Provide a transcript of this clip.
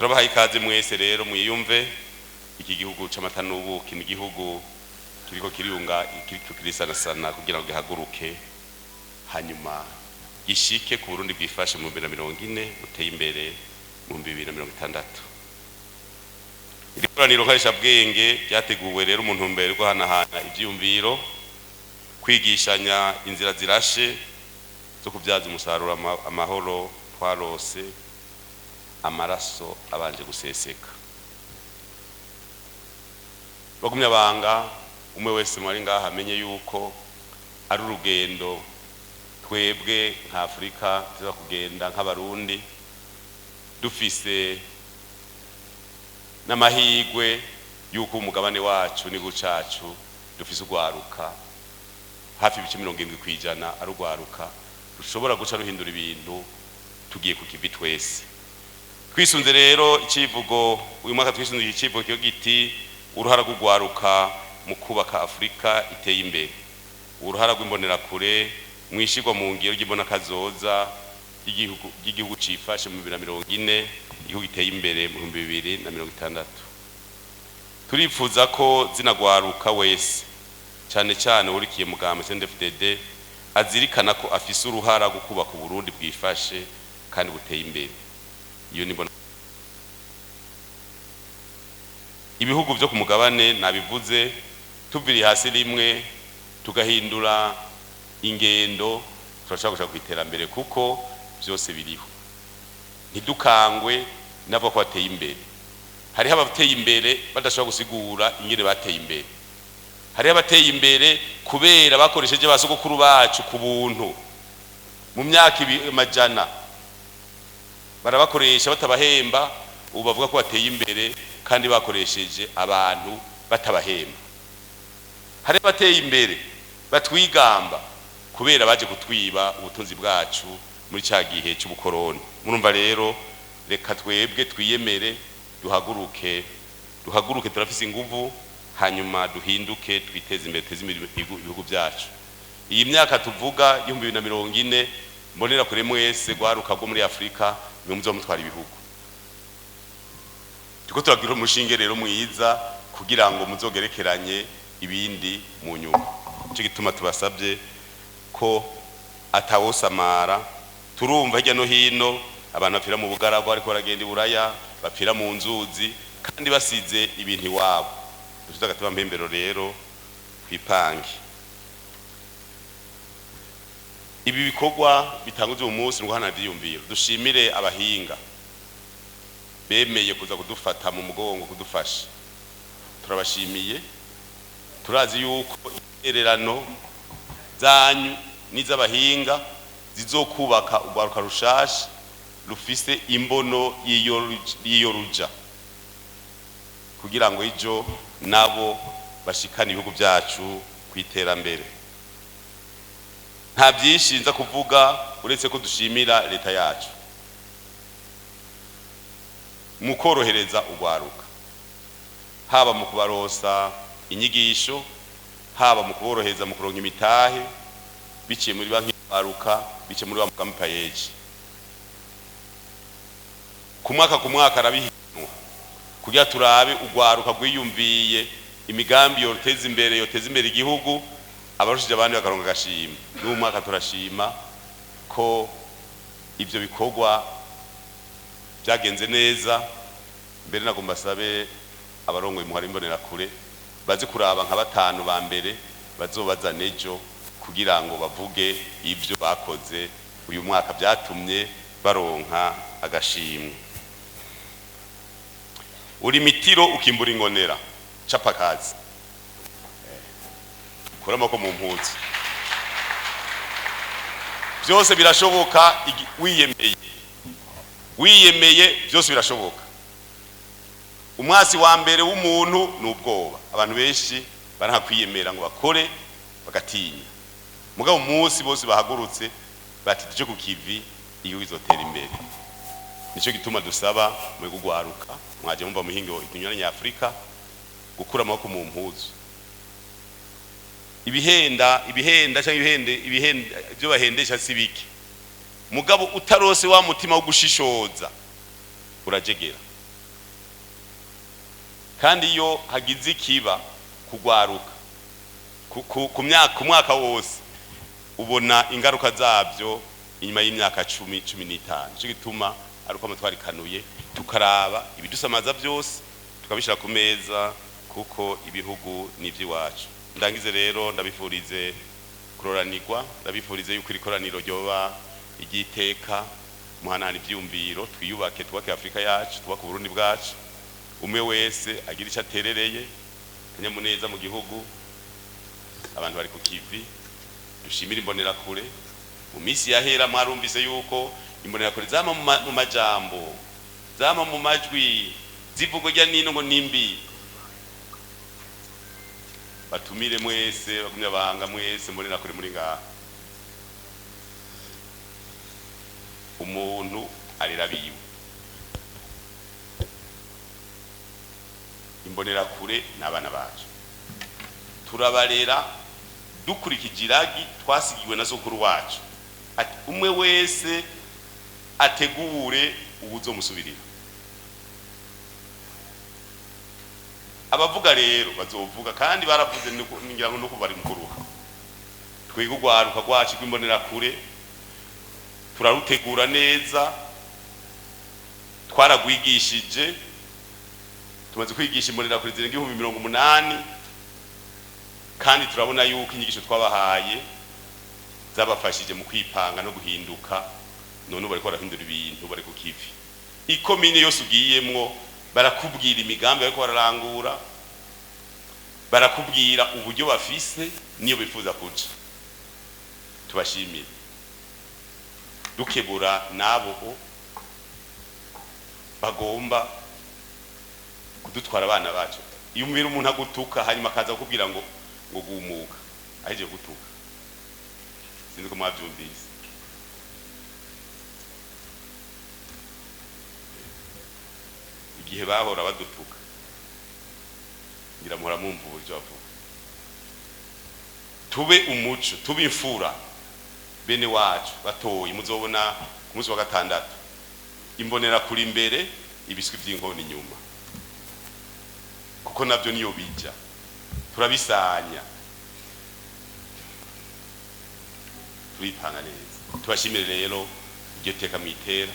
turabahaye ikaze mwese rero mwiyumve iki gihugu c'amata n'ubuki ni igihugu kiriko kiriyunga kiriko kirisanasana kugira ngo gihaguruke hanyuma gishike ku Burundi bwifashe mu 2040 uteye imbere mu 2060. Ikoraniro nkarisha bwenge ryateguwe rero umuntu mbere rwo hanahana ivyumviro kwigishanya inzira zirashe zo kubyaza umusaruro amahoro twarose amaraso abanje guseseka. Bagumya banga umwe wese mwari ngaha amenye yuko ari urugendo twebwe nka Afrika tuza kugenda nk'abarundi dufise n'amahigwe yuko umugabane wacu ni gucacu dufise ugwaruka hafi ibice 70% ari ugwaruka rushobora guca ruhindura ibintu tugiye ku kivi twese. Twisunze rero icivugo uyu mwaka twisunze icivugo cyo giti uruhara rw'ugwaruka mu kubaka Afrika iteye imbere, uruhara rw'imbonera kure mwishirwa mu ngiro ry'ibona kazoza y'igihugu cifashe mu 2040 igihugu iteye imbere mu 2060. Turifuza ko zinagwaruka wese cyane cyane urikiye mugamba CNDD-FDD azirikana ko afise uruhara rwo kubaka Burundi bwifashe kandi buteye imbere. Iyo nibona ibihugu byo ku mugabane nabivuze tuviri hasi rimwe tugahindura ingendo turashaka gushaka kwiterambere kuko byose biriho. Ntidukangwe nabo ko bateye imbere. Hari abateye imbere badashobora gusigura ingene bateye imbere. Hari abateye imbere kubera bakoresheje basogokuru bacu ku buntu mu myaka amajana barabakoresha batabahemba, ubu bavuga ko bateye imbere kandi bakoresheje abantu batabahemba. Hari abateye imbere batwigamba kubera baje kutwiba ubutunzi bwacu muri cya gihe cy'ubukoroni. Murumva rero reka twebwe twiyemere duhaguruke turafise inguvu hanyuma duhinduke twiteze imbere ibihugu byacu. Iyi myaka tuvuga 2040 mbonera kure mwese gwaruka rwo muri Afrika mumuzo mutwara ibihugu. Tuko turagira umushinge rero mwiza kugira ngo muzogerekeranye ibindi mu nyuma. Cyo gituma tubasabye ko atawosamara. Turumva hirya no hino abantu bapfira mu bugaragwa ariko baragenda iburaya bapfira mu nzuzi kandi basize ibintu iwabo. Tuzagatuba mpembero rero kwipange. Ibi bikorwa bitanguze umunsi ngo hana vyiyumviro. Dushimire abahinga bemeye kuza kudufata mu mugongo kudufasha. Turabashimiye. Turazi yuko intererano zanyu n'iz'abahinga zizokubaka ugwaruka rushasha rufise imbono yiyo ruja kugira ngo ijo nabo bashikana ibihugu byacu kwiterambere. Nta byinshi nza kuvuga uretse ko dushimira leta yacu mu korohereza ugwaruka, haba mu kubarosa inyigisho, haba mu kuborohereza mu kuronka imitahe biciye muri banki y'ugwaruka, biciye muri wa payeji. Ku mwaka arabihinwa kugira turabe ugwaruka rwiyumviye imigambi yoteza imbere igihugu abarushije abandi bakaronka gashima. N'uwo mwaka turashima ko ivyo bikorwa byagenze neza. Mbere nagomba sabe abarongoye muhari imbonera kure bazi kuraba nka batanu ba mbere bazobaza nejo kugira ngo bavuge ivyo bakoze uyu mwaka byatumye baronka agashimwe. Uri mitiro ukimbura ingonera capa kazi kurama ko mu mpuzi byose birashoboka. Wiyemeye byose birashoboka. Umwasi wa mbere w'umuntu n'ubwoba. Abantu benshi baranka kwiyemera ngo bakore bagatinya. Mugabo umunsi bose bahagurutse bati tuje ku kivi iyo izotera imbere. Nico gituma dusaba mu kugwaruka mwaje mumva muhingo ikinyuranye Afrika gukura amaboko mu mpuzu. Ibihenda cyangwa ibihenda byo bahendesha sibiki. Mugabo utarose wa mutima wo gushishoza urajegera. kandi iyo hagize ikiba kugwaruka ku mwaka wose ubona ingaruka zabyo inyuma y'imyaka 10-15. Cyo gituma aruko amatwarikanuye tukaraba ibidusamaza byose tukabishira ku meza kuko ibihugu n'ivy'iwacu. Ndangize rero ndabifurize kuroranirwa, ndabifurize yuko ikoraniro ryoba igiteka muhanana ivyumviro, twiyubake twubake Afrika yacu, twubake Burundi bwacu, umwe wese agira icyo aterereye, kanyamuneza mu gihugu, abantu bari ku kivi, dushimira imbonera kure. Mu misi yahera mwarumvise yuko imbonera kure zama mu majambo, zama mu majwi, zivugo rya nino ngo nimbi. Batumire mwese, bagumya banga mwese mbonera kure muri ngaha. Umuntu arirabiwe. Imbonera kure n'abana bacu. Turabarera dukurikije iragi twasigiwe na sokuru wacu. Ati umwe wese ategure ubuzomusubirira. Abavuga rero bazovuga kandi baravuze ngira ngo nuko bari mukuruha. Twiga ugwaruka rwacu rw'imbonera kure turarutegura neza, twaragwigishije, tumaze kwigisha imbonera kure zirenga 80 kandi turabona yuko inyigisho twabahaye zabafashije mu kwipanga no guhinduka. None bari ko barahindura ibintu, bari ku kivi. Ikomine yose ugiyemwo barakubwira imigambi bariko bararangura, barakubwira uburyo bafise niyo bifuza kuja. Tubashimire, dukebura nabo bagomba kudutwara abana bacu. Iyo umubiri umuntu agutuka hanyuma akaza kukubwira ngo gumuka, aje gutuka, sinzi ko mwabyumvise. Igihe bahora badutuka ngira muhora mumva uburyo bavuga. Tube umuco, tube imfura bene wacu batoye. Muzobona ku munsi wa gatandatu imbonera kuri imbere, ibiswi by'inkoni inyuma, kuko nabyo niyo bija turabisanya. Turipanga neza. Tubashimire rero iryo teka mwitera.